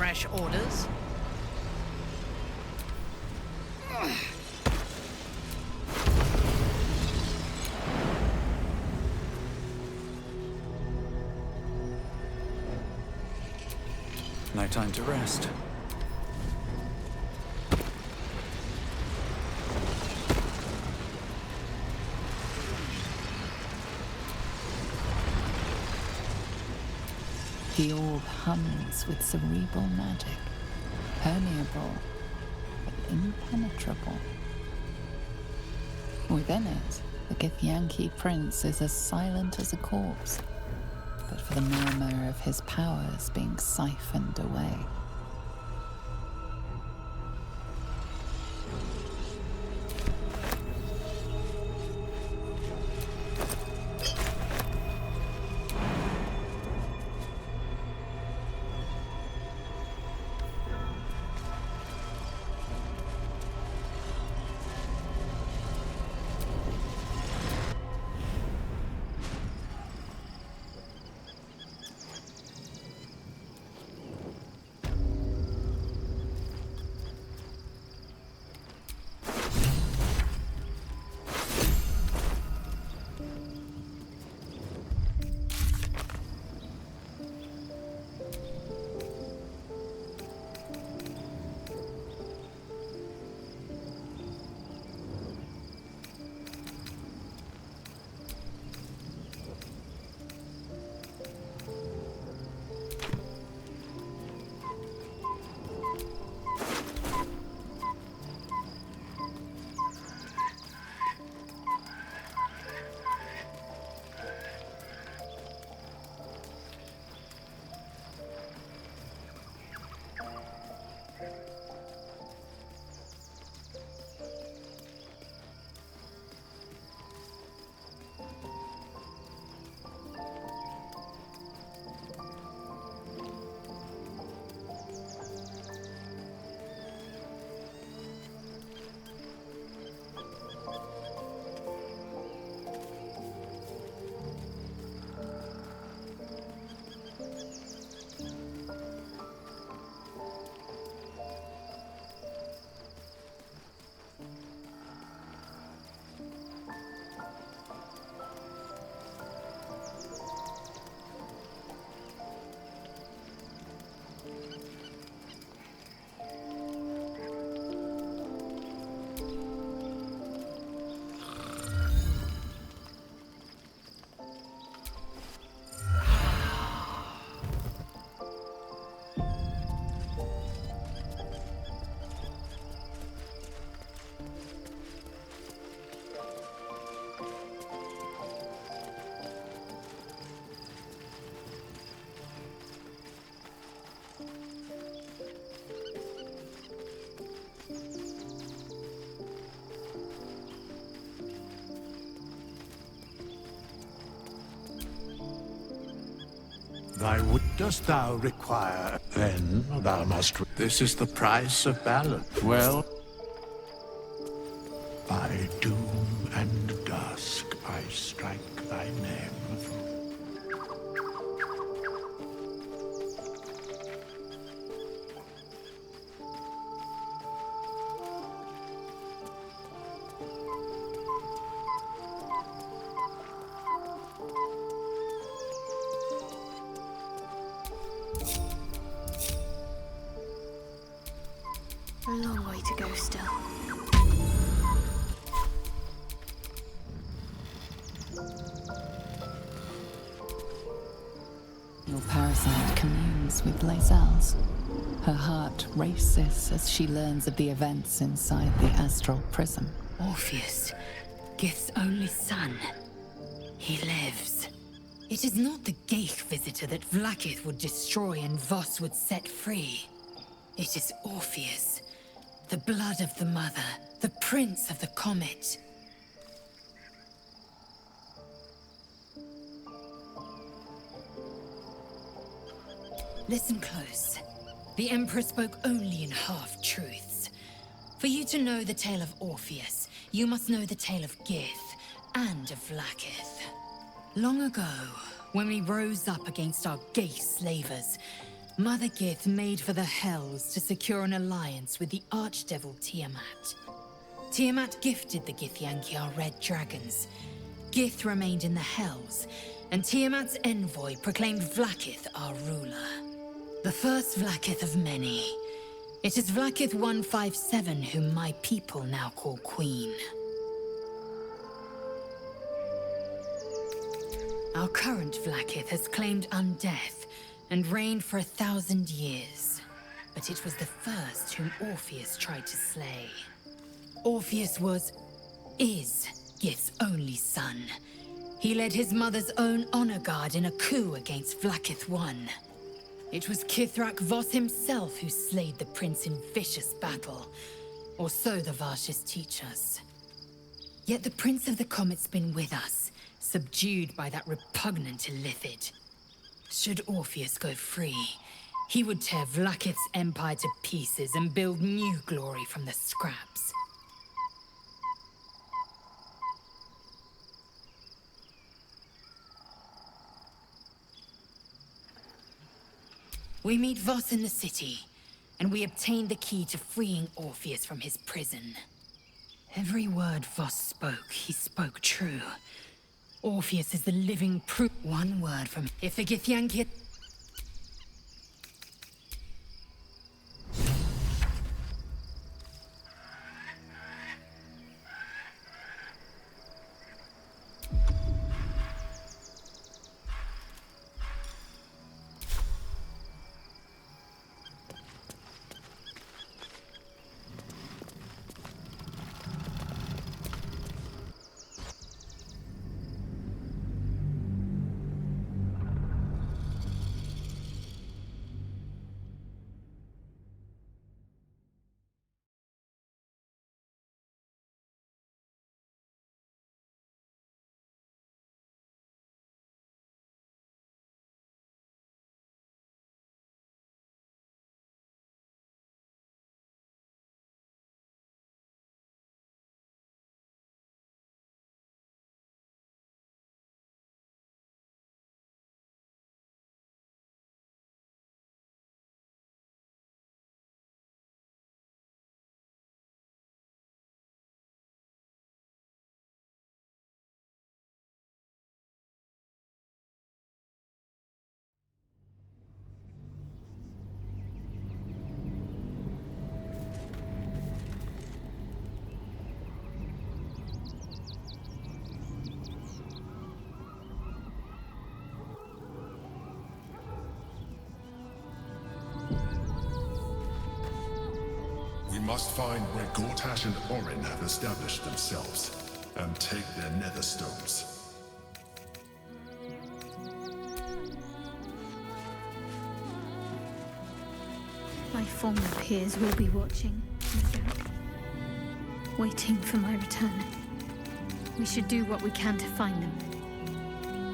fresh orders? No time to rest. The orb hums with cerebral magic, permeable but impenetrable. Within it, the Githyanki prince is as silent as a corpse, but for the murmur of his powers being siphoned away. Dost thou require? Then thou must. This is the price of balance. Well, by doom and dusk I strike thy name. A long way to go still. Your parasite communes with Lae'zel's. Her heart races as she learns of the events inside the astral prism. Orpheus, Gith's only son. He lives. It is not the Geich visitor that Vlaakith would destroy and Voss would set free. It is Orpheus, the blood of the mother, the prince of the comet. Listen close. The Emperor spoke only in half-truths. For you to know the tale of Orpheus, you must know the tale of Gith and of Vlaakith. Long ago, when we rose up against our Geich slavers, Mother Gith made for the Hells to secure an alliance with the Archdevil Tiamat. Tiamat gifted the Githyanki our red dragons. Gith remained in the Hells, and Tiamat's envoy proclaimed Vlaakith our ruler. The first Vlaakith of many. It is Vlaakith 157 whom my people now call Queen. Our current Vlaakith has claimed undeath and reigned for 1,000 years. But it was the first whom Orpheus tried to slay. Orpheus is Gith's only son. He led his mother's own honor guard in a coup against Vlaakith I. It was Kithrak Voss himself who slayed the prince in vicious battle, or so the Varshas teach us. Yet the Prince of the Comet's been with us, subdued by that repugnant Illithid. Should Orpheus go free, he would tear Vlaakith's empire to pieces and build new glory from the scraps. We meet Voss in the city, and we obtain the key to freeing Orpheus from his prison. Every word Voss spoke, he spoke true. Orpheus is the living proof. One word from if the Githyanki... We must find where Gortash and Orin have established themselves, and take their nether stones. My former peers will be watching, Mithrank. Waiting for my return. We should do what we can to find them.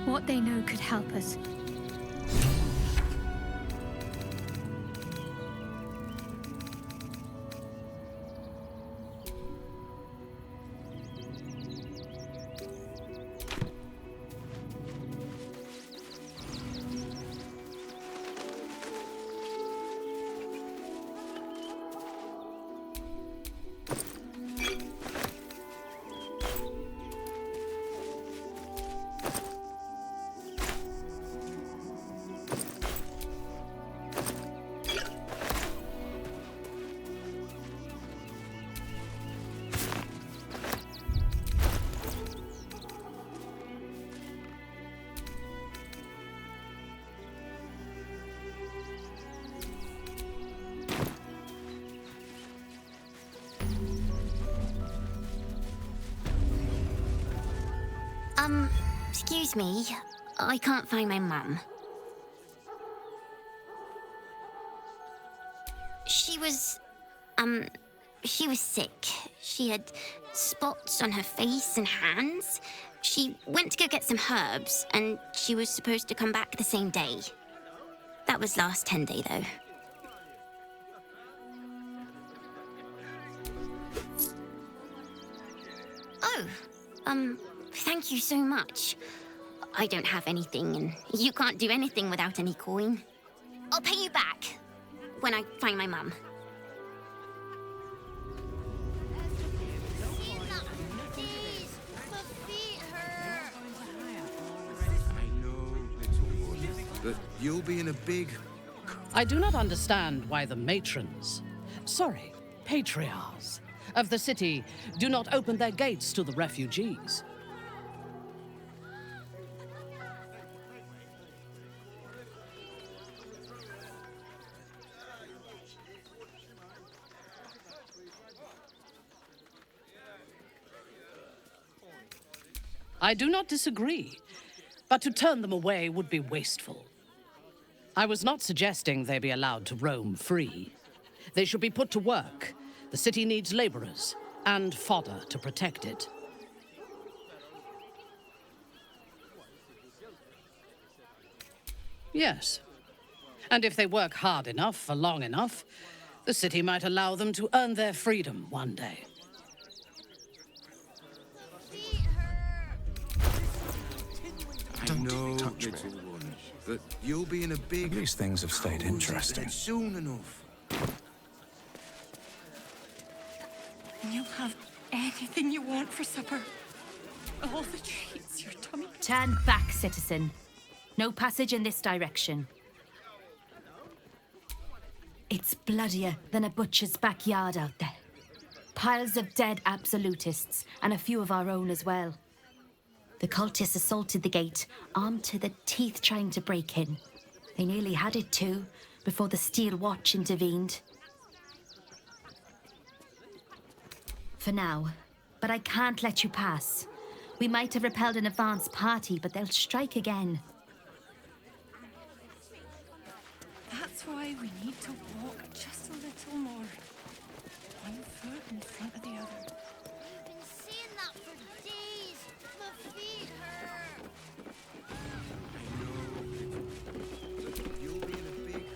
What they know could help us. Excuse me. I can't find my mum. She was sick. She had spots on her face and hands. She went to go get some herbs, and she was supposed to come back the same day. That was last 10 day, though. Oh, thank you so much. I don't have anything, and you can't do anything without any coin. I'll pay you back when I find my mum. But you'll be in a big... I do not understand why the matrons, sorry, patriarchs of the city do not open their gates to the refugees. I do not disagree, but to turn them away would be wasteful. I was not suggesting they be allowed to roam free. They should be put to work. The city needs laborers and fodder to protect it. Yes. And if they work hard enough for long enough, the city might allow them to earn their freedom one day. I know, little one, but you'll be in a big... These things have stayed interesting. Soon enough. You'll have anything you want for supper. All the treats your tummy... Turn back, citizen. No passage in this direction. It's bloodier than a butcher's backyard out there. Piles of dead absolutists, and a few of our own as well. The cultists assaulted the gate, armed to the teeth trying to break in. They nearly had it too, before the Steel Watch intervened. For now, but I can't let you pass. We might have repelled an advance party, but they'll strike again. That's why we need to walk just a little more. One foot in front of the other. I've been saying that for days. My feet hurt. You'll be in a big...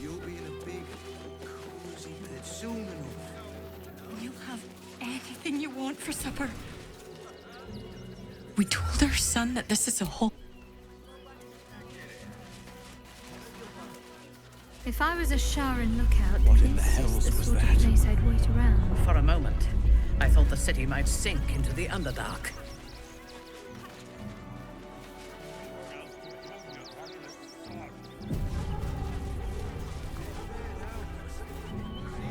You'll be in a big, cozy bed soon enough. You'll have anything you want for supper. We told our son that this is a whole... If I was a Sharan lookout, What then in the this is hells the was sort that? of place I'd wait around. For a moment, I thought the city might sink into the Underdark.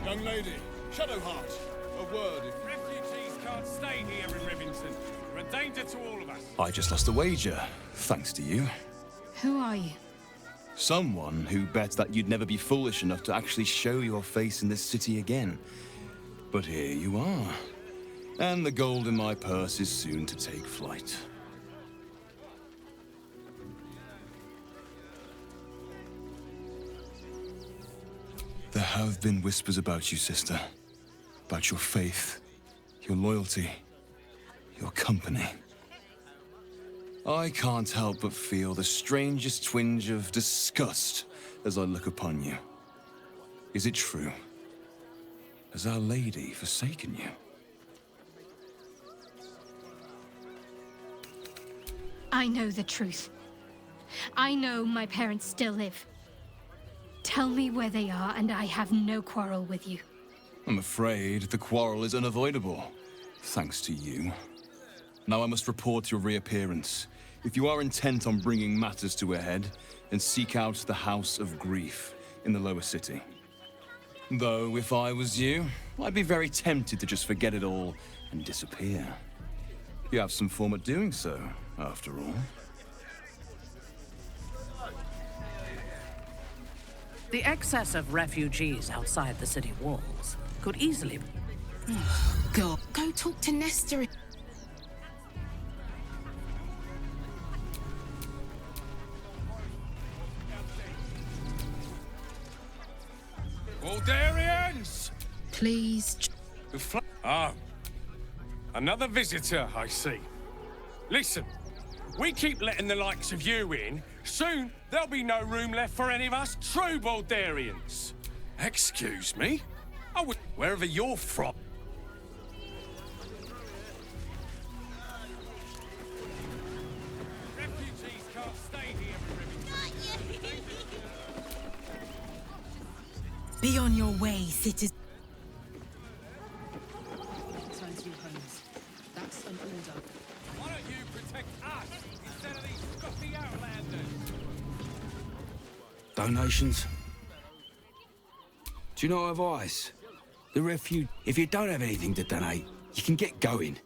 Young lady, Shadowheart, a word. If refugees can't stay here in Rivington, they're a danger to all of us. I just lost a wager, thanks to you. Who are you? Someone who bet that you'd never be foolish enough to actually show your face in this city again. But here you are. And the gold in my purse is soon to take flight. There have been whispers about you, sister. About your faith, your loyalty, your company. I can't help but feel the strangest twinge of disgust as I look upon you. Is it true? Has Our Lady forsaken you? I know the truth. I know my parents still live. Tell me where they are, and I have no quarrel with you. I'm afraid the quarrel is unavoidable, thanks to you. Now I must report your reappearance. If you are intent on bringing matters to a head, then seek out the House of Grief in the lower city. Though, if I was you, I'd be very tempted to just forget it all and disappear. You have some form at doing so, after all. The excess of refugees outside the city walls could easily... God, go talk to Nestor. Aldarians! Please. Oh. Another visitor, I see. Listen, we keep letting the likes of you in. Soon, there'll be no room left for any of us true Baldarians. Excuse me? Oh, wherever you're from. Refugees can't stay here. Be on your way, citizen. That's an order. Why don't you protect us instead of these scruffy outlanders? Donations? Do you know advice? The refuge. If you don't have anything to donate, you can get going.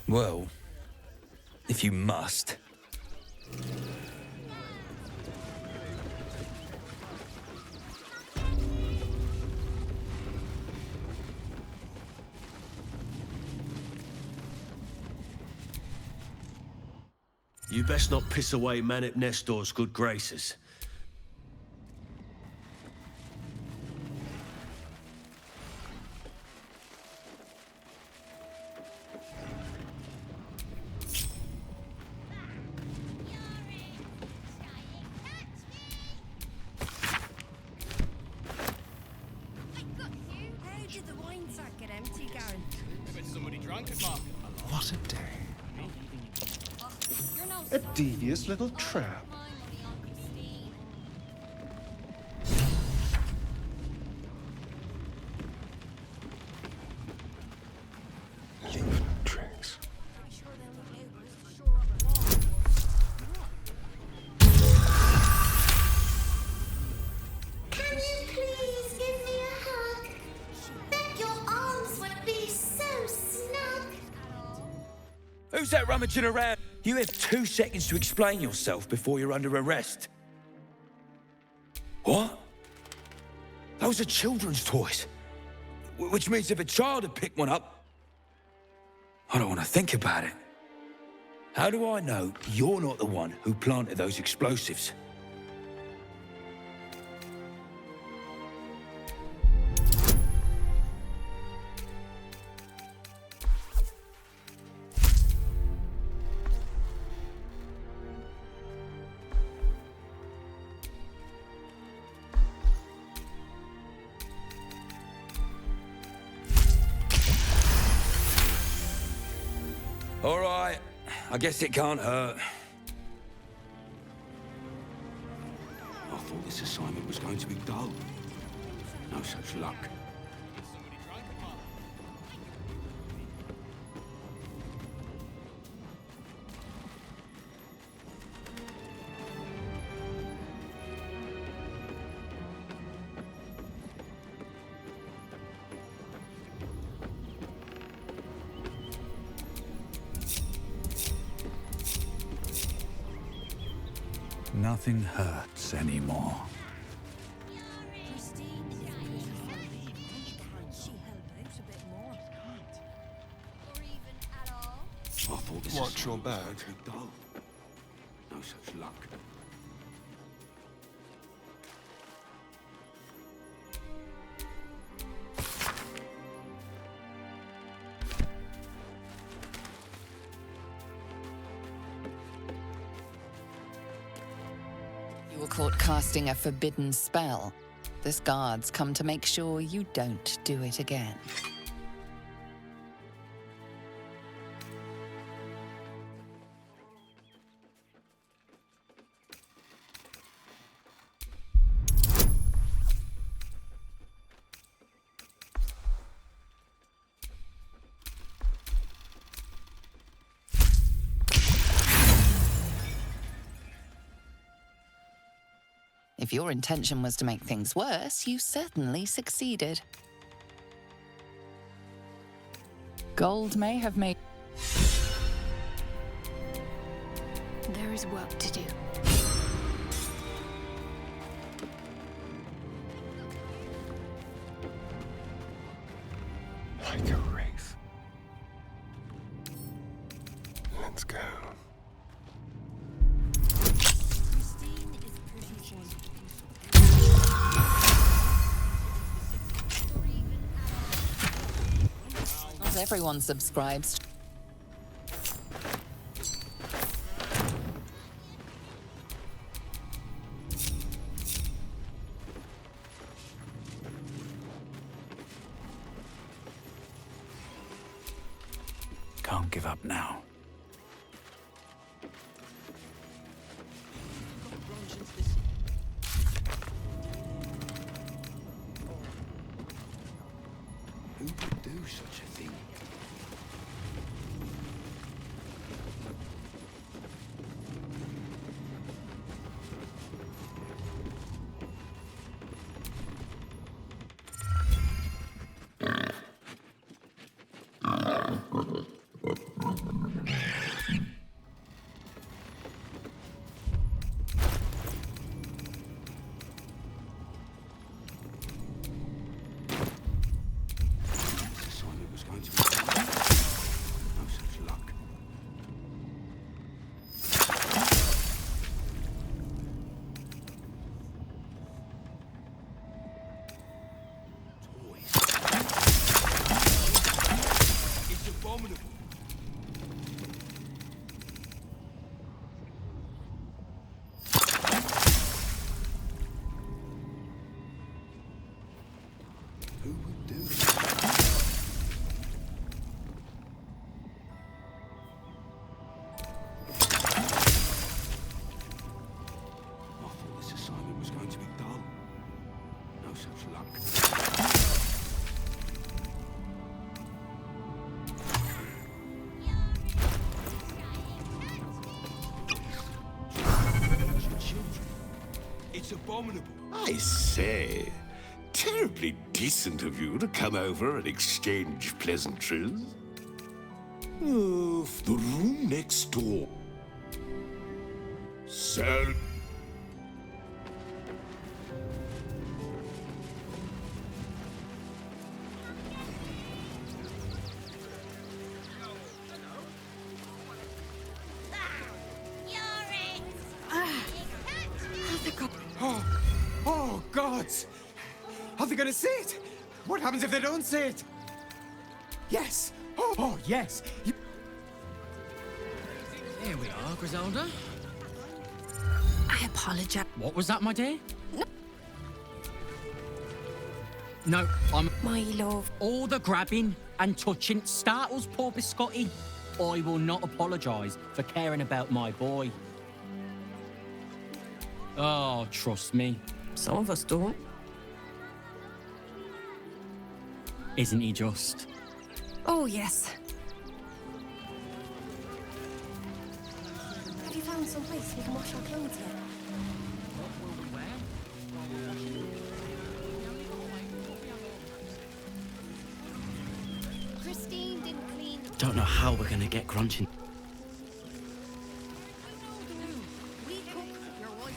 Well, if you must. You best not piss away Manip Nestor's good graces. What a day. A devious little trap. Leave tricks. Can you please give me a hug? Bet your arms would be so snug. Who's that rummaging around? You have 2 seconds to explain yourself before you're under arrest. What? Those are children's toys. Which means if a child had picked one up... I don't want to think about it. How do I know you're not the one who planted those explosives? All right, I guess it can't hurt. I thought this assignment was going to be dull. No such luck. Nothing hurts anymore. I thought this Watch your back. dull. No such luck. You were caught casting a forbidden spell. This guard's come to make sure you don't do it again. If your intention was to make things worse, you certainly succeeded. Gold may have made... There is work to do. Like a wraith. Let's go. Not everyone subscribes. Can't give up now. Who would do such a thing? It's abominable. I say, terribly decent of you to come over and exchange pleasantries. Oh, the room next door. So... Oh, gods! Are they gonna see it? What happens if they don't see it? Yes! Oh, yes! Here we are, Griselda. I apologize. What was that, my dear? No, I'm... My love. All the grabbing and touching startles poor Biscotti. I will not apologise for caring about my boy. Oh, trust me. Some of us don't. Isn't he just? Oh, yes. Have you found some place we can wash our clothes here? Christine didn't clean. Don't know how we're gonna get crunching. We cook your wife.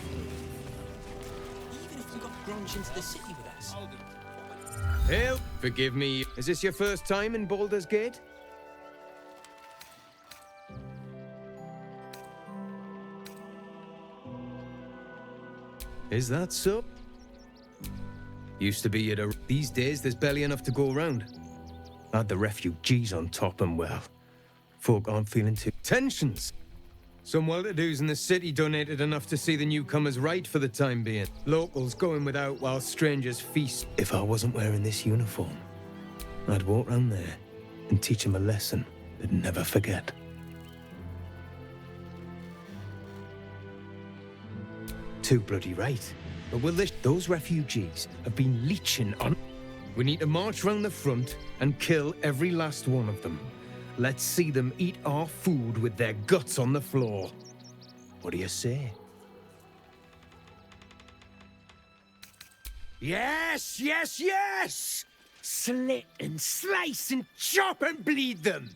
Even if we got grunge into the city with us. Hail, forgive me. Is this your first time in Baldur's Gate? Is that so? Used to be these days there's barely enough to go around. Add the refugees on top and well, folk aren't feeling too... Tensions! Some well-to-dos in the city donated enough to see the newcomers right for the time being. Locals going without while strangers feast. If I wasn't wearing this uniform, I'd walk round there and teach them a lesson they'd never forget. Too bloody right. But will those refugees have been leeching on... We need to march round the front and kill every last one of them. Let's see them eat our food with their guts on the floor. What do you say? Yes, yes, yes! Slit and slice and chop and bleed them.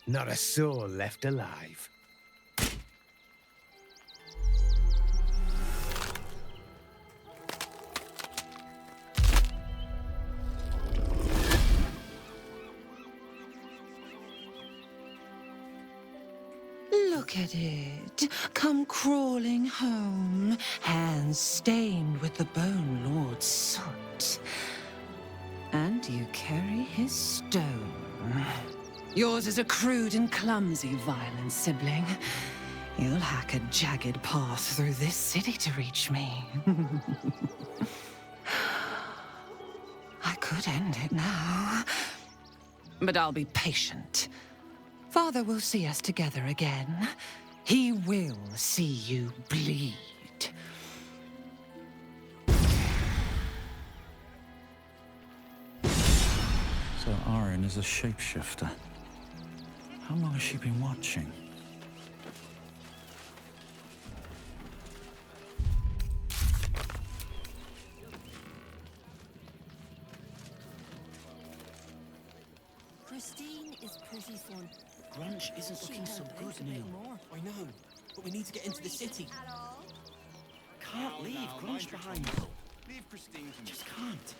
Not a soul left alive. Look at it, come crawling home, hands stained with the Bone Lord's soot. And you carry his stone. Yours is a crude and clumsy, violent sibling. You'll hack a jagged path through this city to reach me. I could end it now, but I'll be patient. Father will see us together again. He will see you bleed. So Orin is a shapeshifter. How long has she been watching? Christine is pretty fun. Grunch isn't looking so good, Neil. I know, but we need to get into the city. Can't leave Grunch behind. Leave Christine to me. Just can't.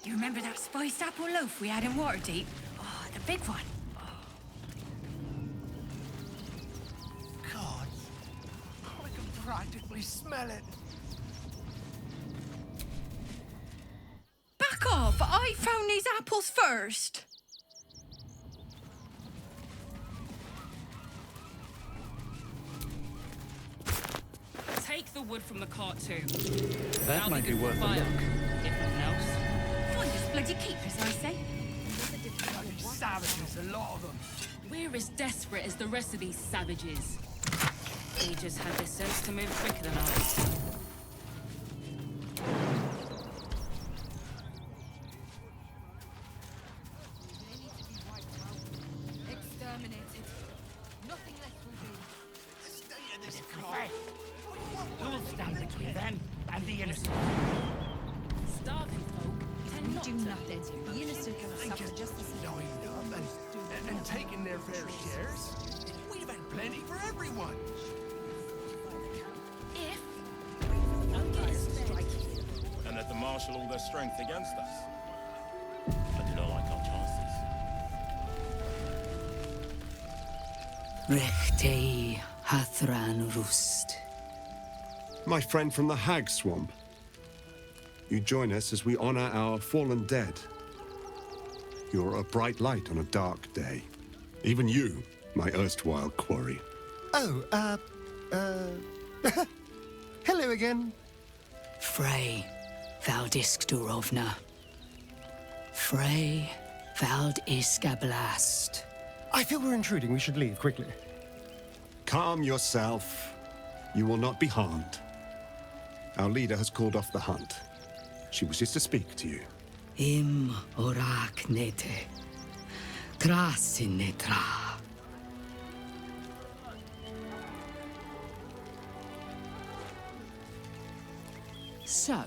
You remember that spiced apple loaf we had in Waterdeep? Oh, the big one. God, I can practically smell it. Back off! I found these apples first. Take the wood from the cart too. That might be worth a look. If nothing else. Find us bloody keepers, I say. Bloody savages, a lot of them. We're as desperate as the rest of these savages. They just had the sense to move quicker than us. Exterminated. Nothing left will do. The state of this car. Who'll stand between them and the innocent? Starving folk tend not do to. nothing. The innocent can suffer just as Knowing them and taking their fair shares. We'd have had plenty for everyone. If and let them marshal all their strength against us. I do not like our chances. Rechtei Hathran Rust. My friend from the Hag Swamp. You join us as we honor our fallen dead. You're a bright light on a dark day. Even you, my erstwhile quarry. Oh, hello again. Frey Valdiskdurovna. Frey Valdiskablast. I feel we're intruding. We should leave quickly. Calm yourself. You will not be harmed. Our leader has called off the hunt. She wishes to speak to you. Im orak nete. Krasinetra. So,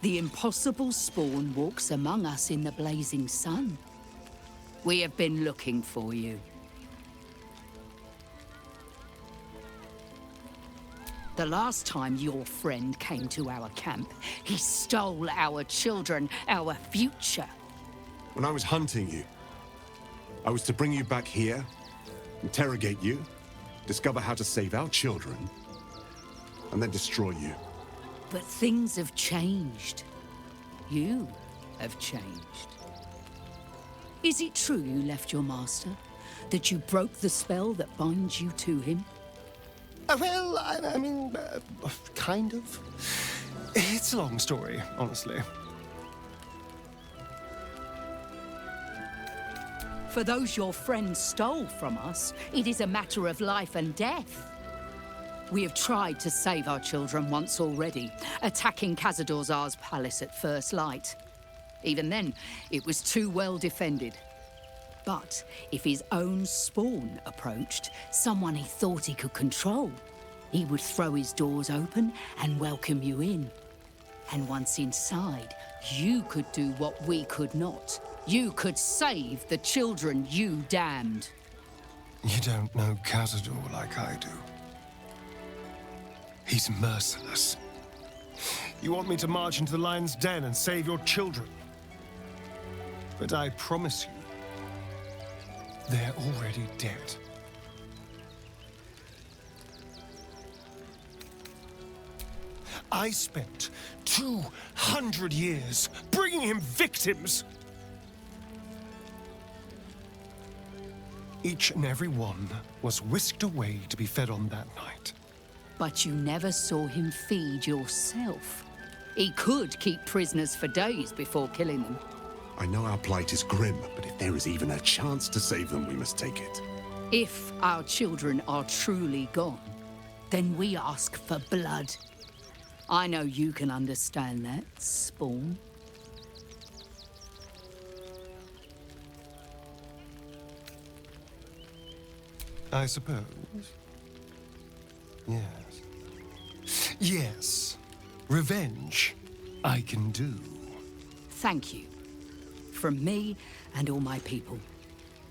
the impossible spawn walks among us in the blazing sun. We have been looking for you. The last time your friend came to our camp, he stole our children, our future. When I was hunting you, I was to bring you back here, interrogate you, discover how to save our children, and then destroy you. But things have changed. You have changed. Is it true you left your master? That you broke the spell that binds you to him? Well, I mean, kind of. It's a long story, honestly. For those your friend stole from us, it is a matter of life and death. We have tried to save our children once already, attacking Khazad-dûr'Zar's palace at first light. Even then, it was too well defended. But if his own spawn approached, someone he thought he could control, he would throw his doors open and welcome you in. And once inside, you could do what we could not. You could save the children you damned. You don't know Khazad-dûr like I do. He's merciless. You want me to march into the lion's den and save your children? But I promise you, they're already dead. I spent 200 years bringing him victims. Each and every one was whisked away to be fed on that night. But you never saw him feed yourself. He could keep prisoners for days before killing them. I know our plight is grim, but if there is even a chance to save them, we must take it. If our children are truly gone, then we ask for blood. I know you can understand that, Spawn. I suppose. Yes. Yes. Revenge, I can do. Thank you. From me and all my people.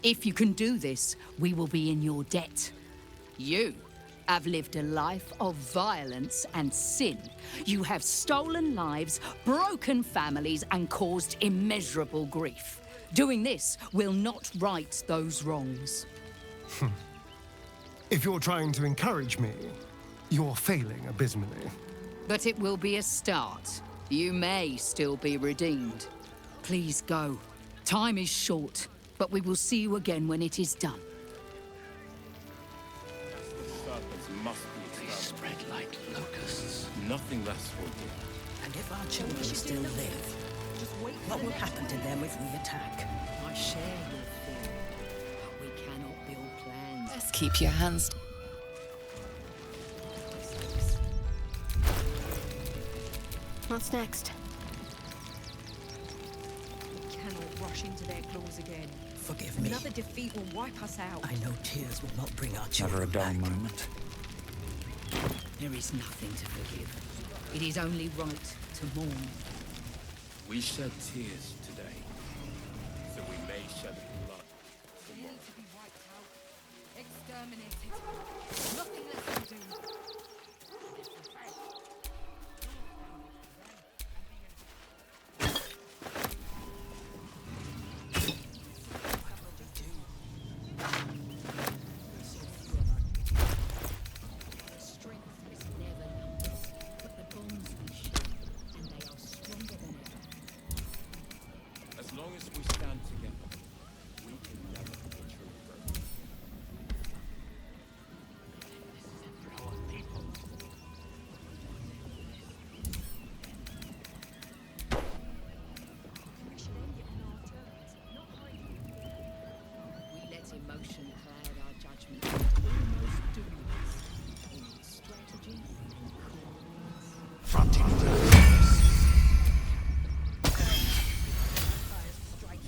If you can do this, we will be in your debt. You have lived a life of violence and sin. You have stolen lives, broken families, and caused immeasurable grief. Doing this will not right those wrongs. If you're trying to encourage me, you're failing abysmally. But it will be a start. You may still be redeemed. Please go. Time is short, but we will see you again when it is done. They spread like locusts. Nothing lasts for you. And if our children still live, what will happen to them if we attack? I share your fear, but we cannot build plans. Just keep your hands. What's next? We cannot rush into their claws again. Forgive me. Another defeat will wipe us out. I know tears will not bring our children Never a dull back. moment. There is nothing to forgive. It is only right to mourn. We shed tears today, so we may shed blood tomorrow. To be wiped out, exterminated. Nothing left to do. As long as we stand together, we can never betray growth. We let emotion cloud our judgment. Almost doomed us. We need strategy and coolness.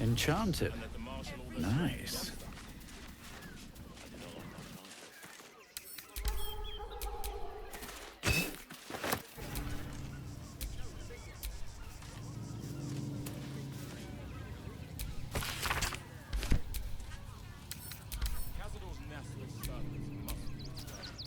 Enchanted. Nice. Khazad-dûr's nest with serpents must be disturbed.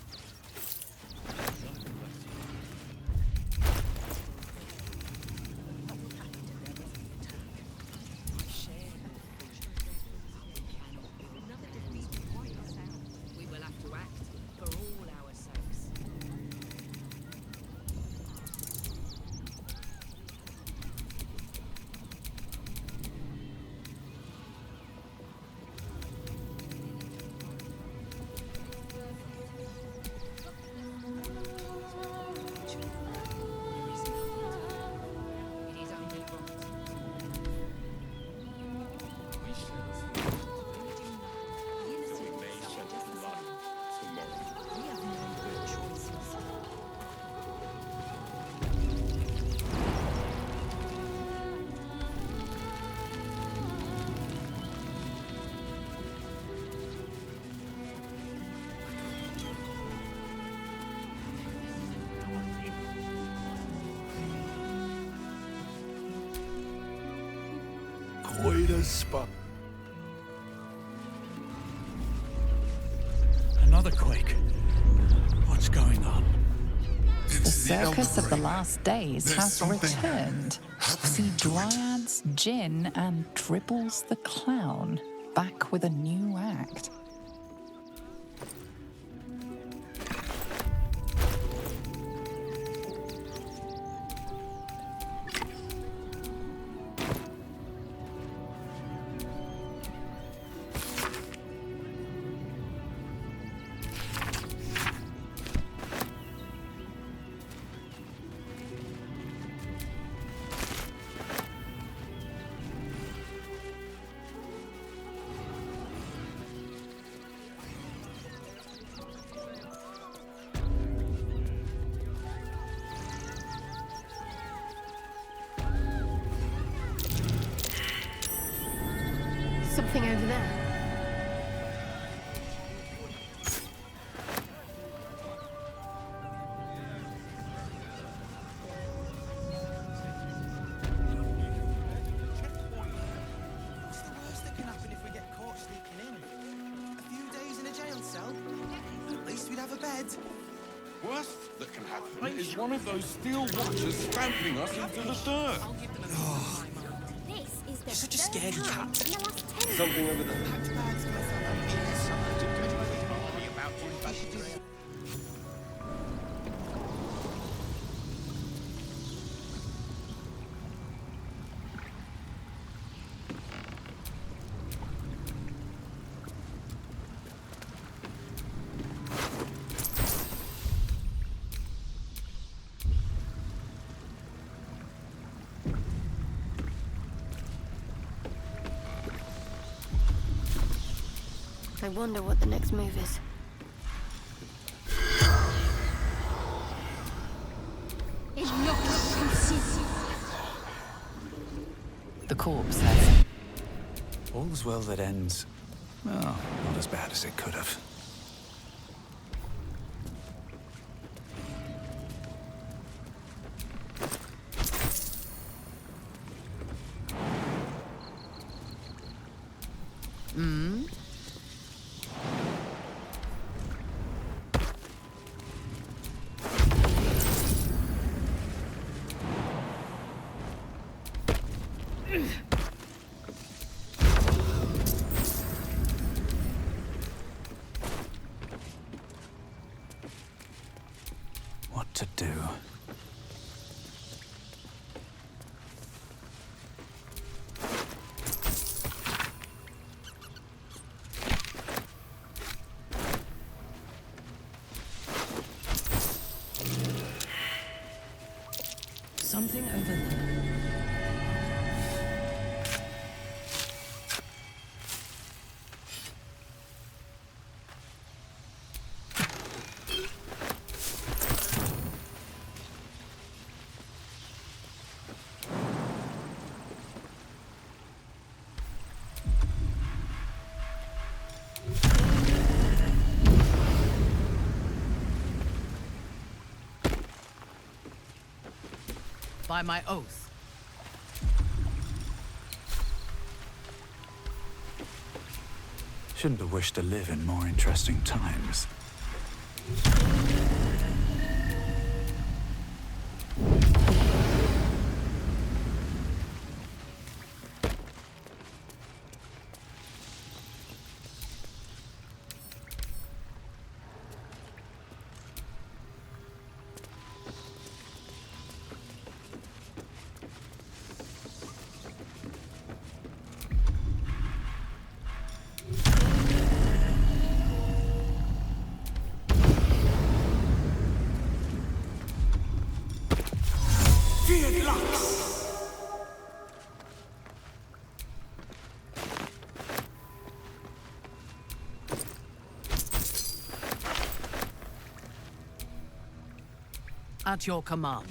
good as spun. Another quake. What's going on? The circus of the last days has returned. See Dryads, Jinn, and Dribbles the Clown back with a new act. Something over there. What's the worst that can happen if we get caught sneaking in? A few days in a jail cell? At least we'd have a bed. Worst that can happen is one of those steel watchers stamping us into the dirt. You're such a scaredy cat. Something over there. I wonder what the next move is. The corpse says, All's well that ends. Well, not as bad as it could have. What to do? Something over there. By my oath. Shouldn't have wished to live in more interesting times. At your command.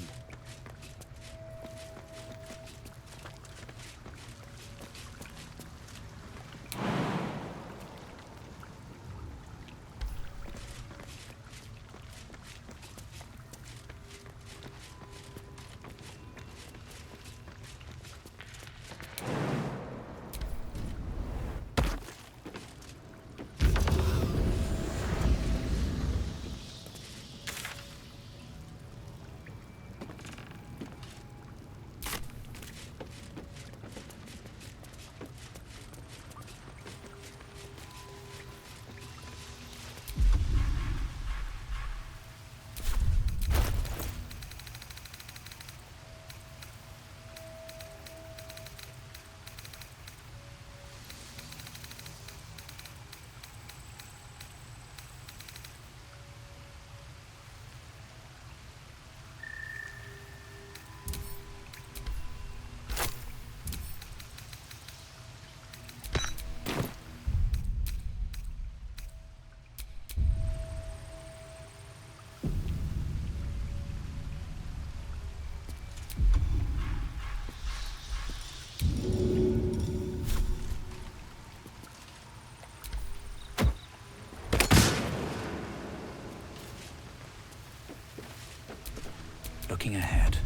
looking ahead.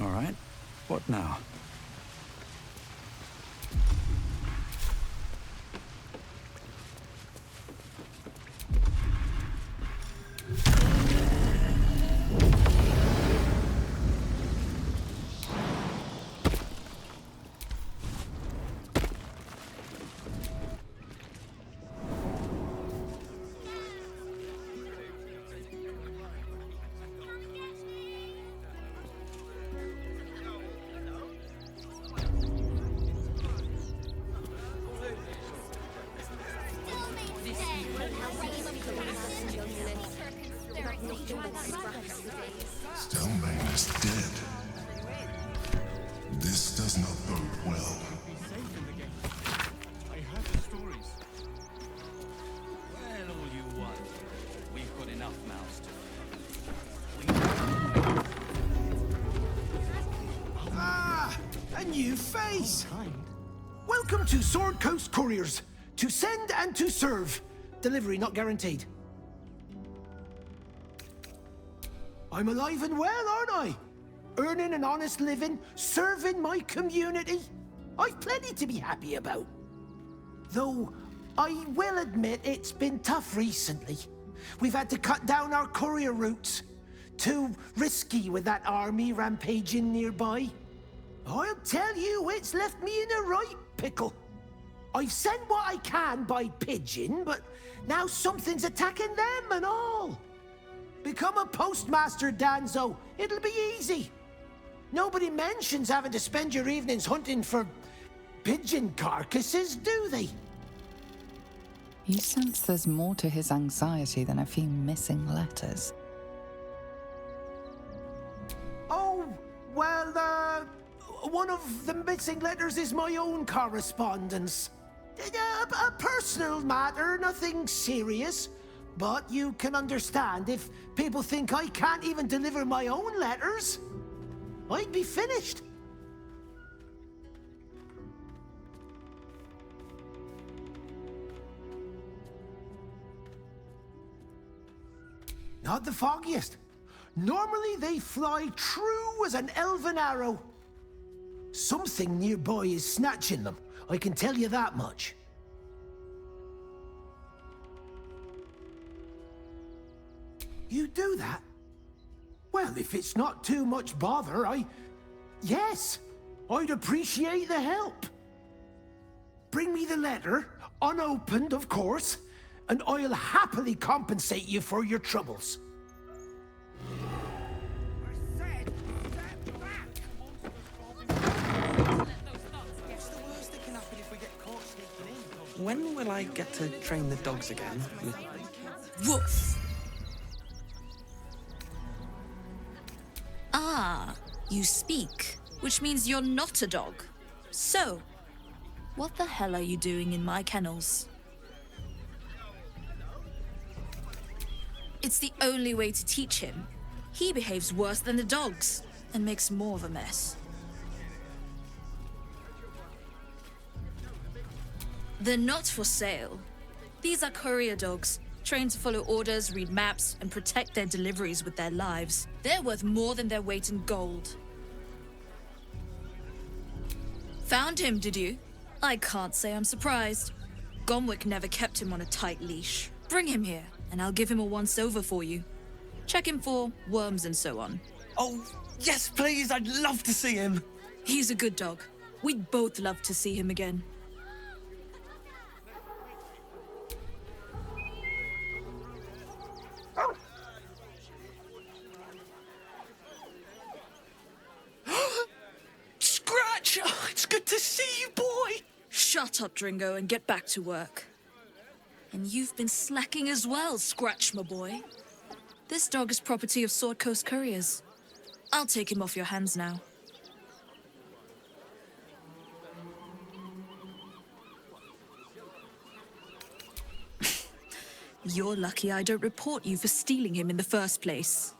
All right, what now? Stelmane is dead. This does not bode well. I heard the stories. Well, all you want. We've got enough mouths to Ah, a new face. Welcome to Sword Coast Couriers. To send and to serve. Delivery not guaranteed. I'm alive and well, aren't I? Earning an honest living, serving my community. I've plenty to be happy about. Though, I will admit it's been tough recently. We've had to cut down our courier routes. Too risky with that army rampaging nearby. I'll tell you, it's left me in a right pickle. I've sent what I can by pigeon, but now something's attacking them and all. Become a postmaster, Danzo. It'll be easy. Nobody mentions having to spend your evenings hunting for pigeon carcasses, do they? You sense there's more to his anxiety than a few missing letters. Oh, well, one of the missing letters is my own correspondence. A personal matter, nothing serious. But you can understand if people think I can't even deliver my own letters, I'd be finished. Not the foggiest. Normally they fly true as an elven arrow. Something nearby is snatching them, I can tell you that much. You do that? Well, if it's not too much bother, yes, I'd appreciate the help. Bring me the letter, unopened, of course, and I'll happily compensate you for your troubles. When will I get to train the dogs again? Woof! Ah, you speak, which means you're not a dog. So, what the hell are you doing in my kennels? It's the only way to teach him. He behaves worse than the dogs and makes more of a mess. They're not for sale. These are courier dogs, trained to follow orders, read maps, and protect their deliveries with their lives. They're worth more than their weight in gold. Found him, did you? I can't say I'm surprised. Gomwick never kept him on a tight leash. Bring him here, and I'll give him a once-over for you. Check him for worms and so on. Oh, yes, please, I'd love to see him. He's a good dog. We'd both love to see him again. Scratch! Oh, it's good to see you, boy! Shut up, Dringo, and get back to work. And you've been slacking as well, Scratch, my boy. This dog is property of Sword Coast Couriers. I'll take him off your hands now. You're lucky I don't report you for stealing him in the first place.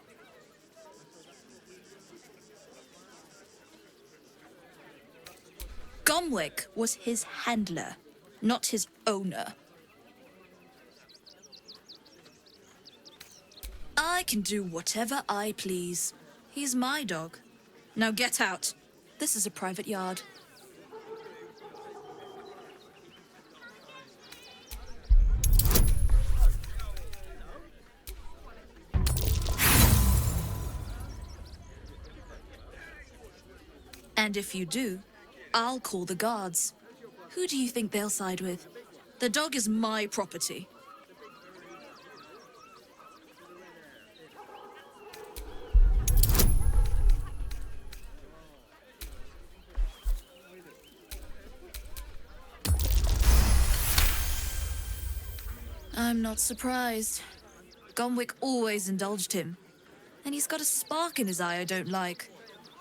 Gomwick was his handler, not his owner. I can do whatever I please. He's my dog. Now get out. This is a private yard. And if you do, I'll call the guards. Who do you think they'll side with? The dog is my property. I'm not surprised. Gomwick always indulged him. And he's got a spark in his eye I don't like.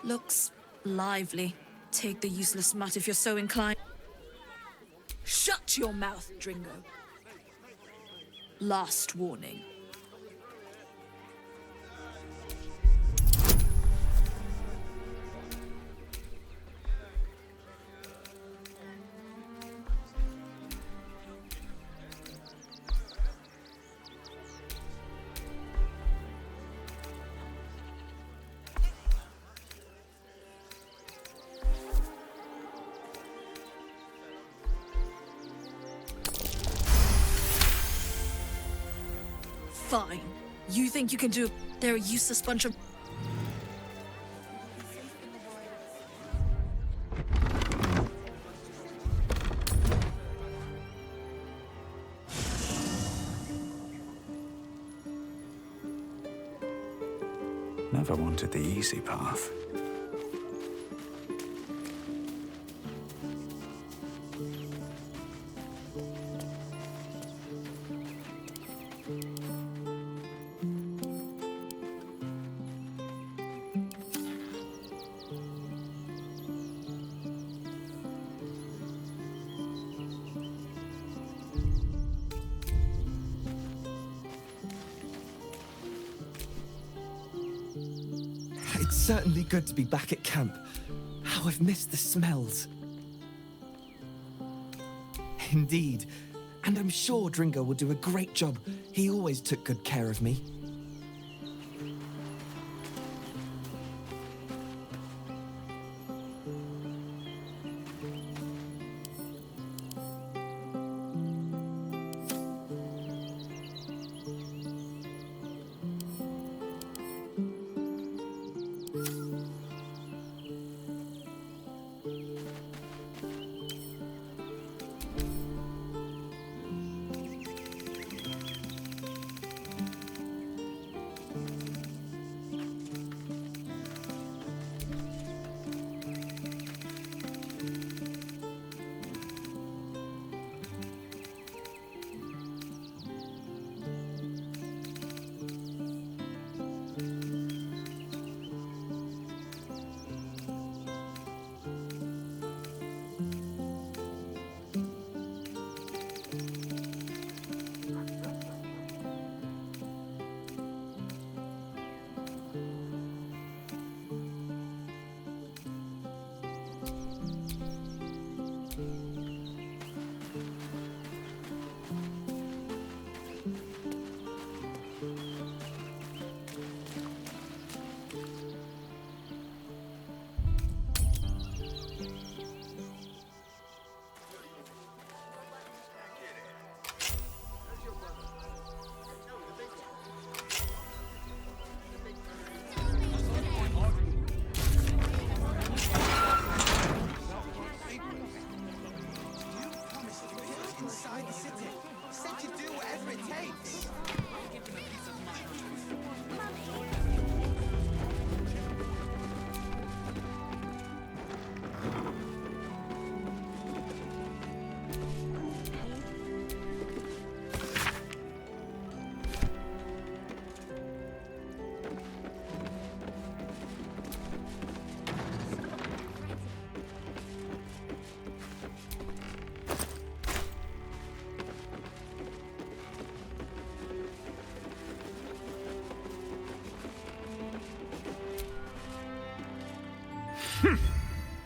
Looks lively. Take the useless mutt if you're so inclined. Shut your mouth, Dringo. Last warning. Fine. You think you can do... They're a useless bunch of... Never wanted the easy path. It's certainly good to be back at camp. How I've missed the smells. Indeed. And I'm sure Dringo will do a great job. He always took good care of me.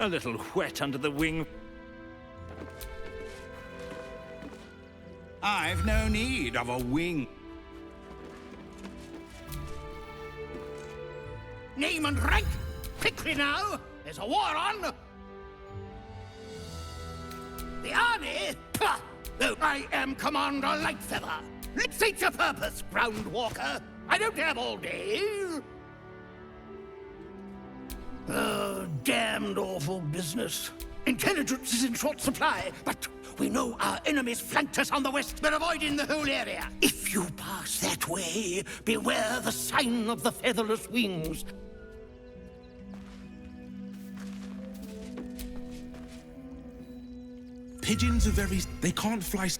A little wet under the wing. I've no need of a wing. Name and rank! Quickly now! There's a war on! The army? Pah! Though I am Commander Lightfeather. Let's state your purpose, Groundwalker. I don't have all day. Oh, damned awful business. Intelligence is in short supply, but we know our enemies flanked us on the west. We're avoiding the whole area. If you pass that way, beware the sign of the featherless wings. Pigeons are very... They can't fly...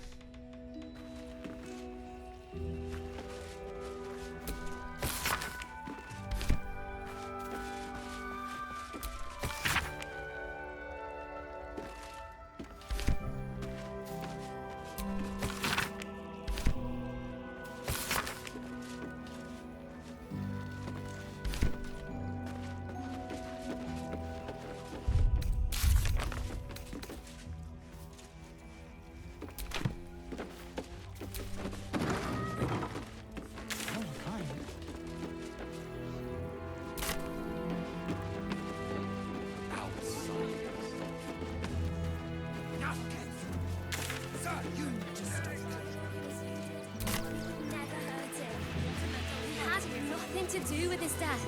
To do with his death.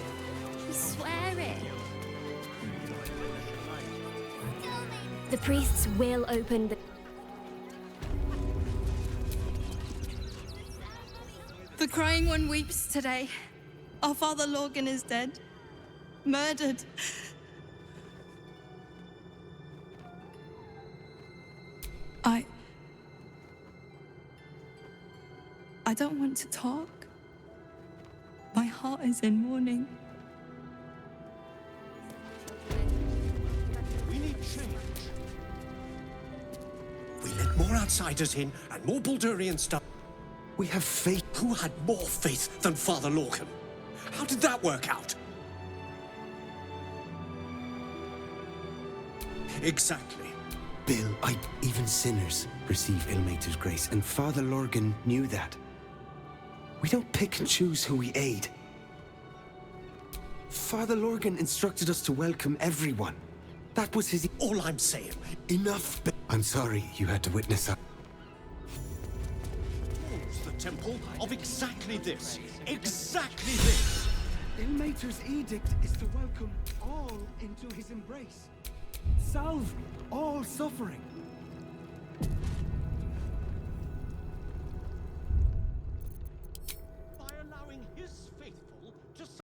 We swear it. The priests will open the... The Crying One weeps today. Our father Lorgan is dead. Murdered. I don't want to talk. My heart is in mourning. We need change. We let more outsiders in and more Baldurian stuff. We have faith. Who had more faith than Father Lorcan? How did that work out? Exactly. Bill, even sinners receive Ilmater's grace, and Father Lorgan knew that. We don't pick and choose who we aid. Father Lorgan instructed us to welcome everyone. That was his... All I'm saying. Enough, I'm sorry you had to witness that. The temple of exactly this. Exactly this. Ilmater's edict is to welcome all into his embrace. Salve all suffering.